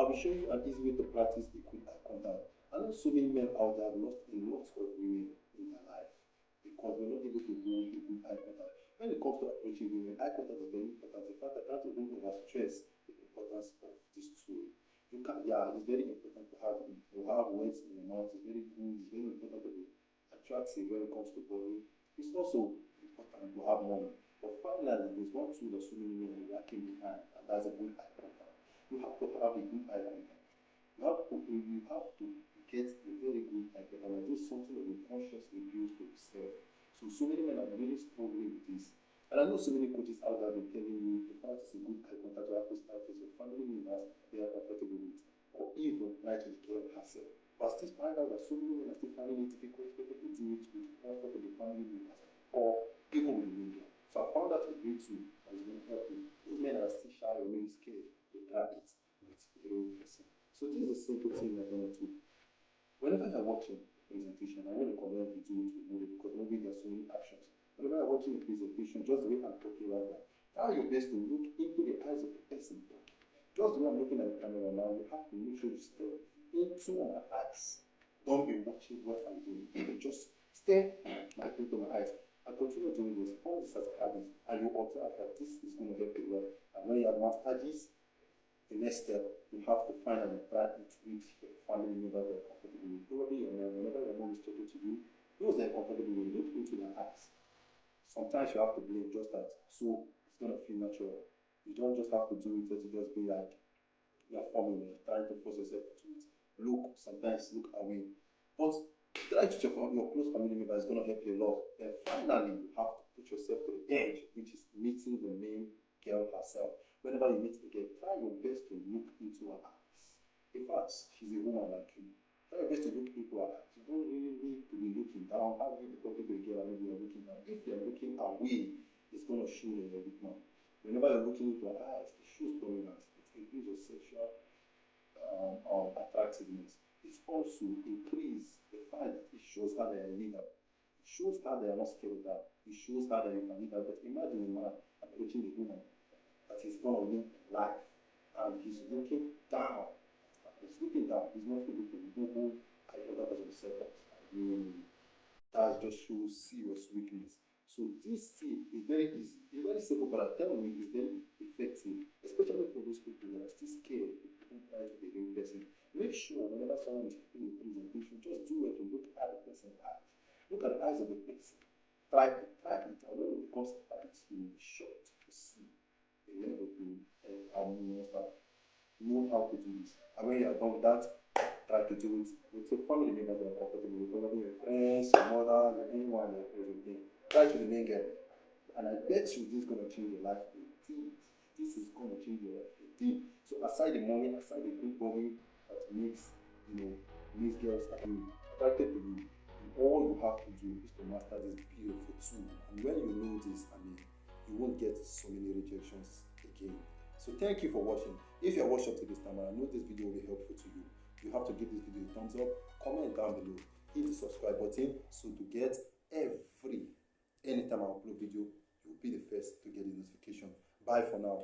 I'll be showing you an easy way to practice a quick eye contact. I know so many men out there have lost a lot of women in their life because we're not able to do a good eye contact. When it comes to approaching women, eye contact is very important. In fact, I can't even overstress the importance of this tool. You can, yeah, it's very important to have words in your mouth. It's very good. It's very important to be attractive when it comes to body. It's also important to have money. But finally, there's one tool that so many women are lacking behind, and that's a good eye contact. You have to have a good eye contact. You have to get a very good eye contact. And this is something that we consciously build for yourself. So many men are really struggling with this. And I know so many coaches out there have been telling you the fact is a good eye contact, you have to start with your family members they are comfortable with, or even right with the girl herself. But still find out that so many men are still finding it difficult to do it with comfort of the family members or even with the media. So I found out a great tool that is going to help you. Those men are still shy or really scared to try it with the real person. So this is a simple thing you're going to do. Whenever you're watching a presentation, I want to compare it with movie because movie there's so many actions. Whenever you're watching a presentation, just the way I'm talking right now, try your best to look into the eyes of the person. Just the way I'm looking at the camera now, you have to make sure you stare into my eyes. Don't be watching what I'm doing. Just stare right into my eyes. I continue doing this, all this as a habit, and you observe that this is going to help you well. And when you have mastered this, the next step, you have to find and try it with your family member that are comfortable with. Probably your mom, whenever your mom is talking to you, those that are comfortable with, look into their eyes. Sometimes you have to blame just that. So it's gonna feel natural. You don't just have to do it to just be like you're forming it, trying to force yourself to it. Look, sometimes look away. But try to check on your close family member is gonna help you a lot. Then finally you have to put yourself to the edge, which is meeting the main girl herself. Whenever you meet the girl, try your best to look into her eyes. In fact, she's a woman like you. Try your best to look into her eyes. You don't really need to be looking down. How will you be talking to a girl and maybe you're looking down? If you're looking away, it's going to show that you're a weak man. Whenever you're looking into her eyes, it shows dominance. It increases your sexual attractiveness. It also increases the fact that it shows her that you're a leader. It shows her that you're not scared of that. It shows her that you can lead her. But imagine a man approaching a woman that is going to live life and he's looking down. He's looking down. He's not able to Google I know that as himself. I mean, that just shows serious weakness. So this thing is very easy. It's very simple, but I'm telling you, it's very effective, especially for those people that are still scared to try to be a real person. Make sure whenever someone is doing a presentation, just do it to look at the person's eyes. Look at the eyes of the person. Try it. And when it becomes tight, you'll be shocked to see the level to how you start know how to do this. And when you're done with that, try to do it with your family members that are comfortable with, probably your friends, your mother, your anyone, your everything. Try to remain girl. And I bet you this is going to change your life indeed. This is going to change your life indeed. So aside the money, aside the good body that makes girls attracted to you, all you have to do is to master this beautiful tool. And when you know this, you won't get so many rejections again. So thank you for watching. If you are watching up to this time and I know this video will be helpful to you, you have to give this video a thumbs up, comment down below, hit the subscribe button so to get anytime I upload video, you'll be the first to get the notification. Bye for now.